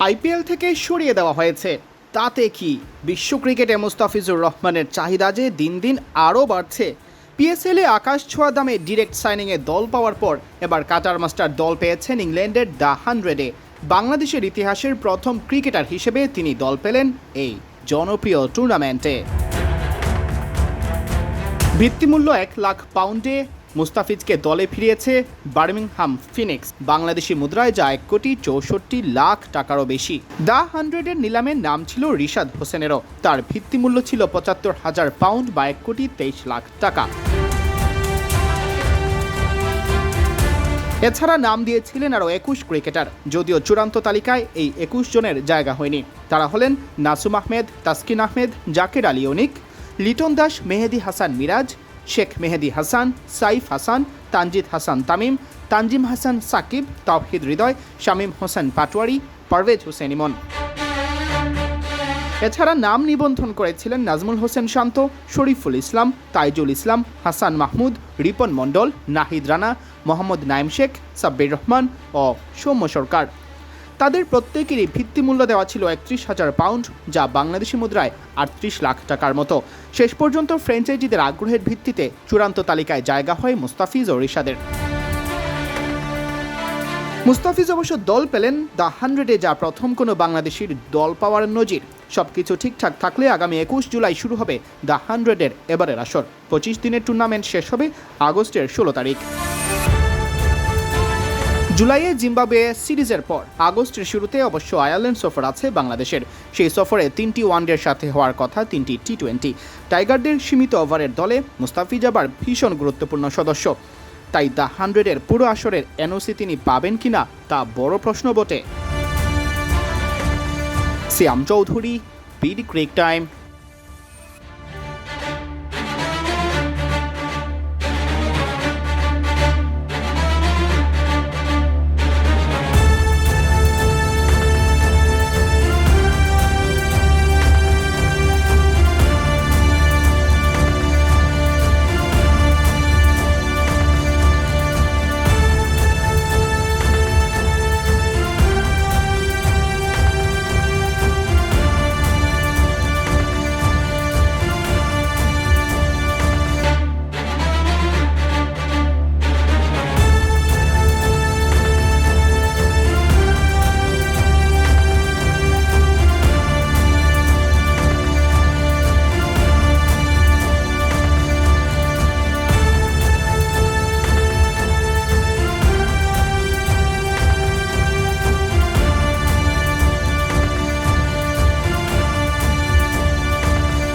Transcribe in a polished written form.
IPL থেকে সরিয়ে দেওয়া হয়েছে, তাতে কি বিশ্ব ক্রিকেটে মুস্তাফিজুর রহমানের চাহিদা যে দিন দিন আরও বাড়ছে। পিএসএলে আকাশ ছোঁয়া দামে ডিরেক্ট সাইনিংয়ে দল পাওয়ার পর এবার কাটার মাস্টার দল পেয়েছেন ইংল্যান্ডের দ্য 100-এ। বাংলাদেশের ইতিহাসের প্রথম ক্রিকেটার হিসেবে তিনি দল পেলেন এই জনপ্রিয় টুর্নামেন্টে। ভিত্তিমূল্য 1 লাখ পাউন্ডে মুস্তাফিজকে দলে ফিরিয়েছে বার্মিংহাম ফিনিক্স, বাংলাদেশি মুদ্রায় যা 1,64,00,000 টাকারও বেশি। দ্য 100-এর নিলামের নাম ছিল রিশাদ হোসেনেরও। তার ভিত্তিমূল্য ছিল 75,000 পাউন্ড বা 1,23,00,000 টাকা। এছাড়া নাম দিয়েছিলেন আরও 21 ক্রিকেটার, যদিও চূড়ান্ত তালিকায় এই 21 জনের জায়গা হয়নি। তারা হলেন নাসুম আহমেদ, তাসকিন আহমেদ, জাকের আলী অনিক, লিটন দাস, মেহেদি হাসান মিরাজ, শেখ মেহেদি হাসান, সাইফ হাসান, তানজিদ হাসান তামিম, তানজিম হাসান সাকিব, তাওহিদ হৃদয়, শামীম হোসেন পাটোয়ারি, পারভেজ হোসেন ইমন। এছাড়া নাম নিবন্ধন করেছিলেন নাজমুল হোসেন শান্ত, শরীফুল ইসলাম, তাইজুল ইসলাম, হাসান মাহমুদ, রিপন মণ্ডল, নাহিদ রানা, মোহাম্মদ নাইম শেখ, সাব্বির রহমান ও সৌম্য সরকার। তাদের প্রত্যেকেরই ভিত্তিমূল্য দেওয়া ছিল 31,000 পাউন্ড, যা বাংলাদেশি মুদ্রায় 38 লাখ টাকার মতো। শেষ পর্যন্ত ফ্র্যাঞ্চাইজিদের আগ্রহের ভিত্তিতে চূড়ান্ত তালিকায় জায়গা হয় মুস্তাফিজ ও রিশাদের। মুস্তাফিজ অবশ্য দল পেলেন দ্য 100-এ, যা প্রথম কোনো বাংলাদেশির দল পাওয়ার নজির। সবকিছু ঠিকঠাক থাকলে আগামী 21 জুলাই শুরু হবে দ্য 100-এর এবারের আসর। 25 দিনের টুর্নামেন্ট শেষ হবে আগস্টের 16 তারিখ। জুলাইয়ে জিম্বাবুয়ে সিরিজের পর আগস্টের শুরুতে অবশ্য আয়ারল্যান্ড সফর আছে বাংলাদেশের। সেই সফরে 3টি ওয়ানডের সাথে হওয়ার কথা 3টি টি20। টাইগারদের সীমিত ওভারের দলে মুস্তাফিজ আবার ভীষণ গুরুত্বপূর্ণ সদস্য। তাই দ্য 100-এর পুরো আসরের এনওসি তিনি পাবেন কিনা তা বড় প্রশ্ন বটে। সিয়াম চৌধুরী, বিডি ক্রিক টাইম।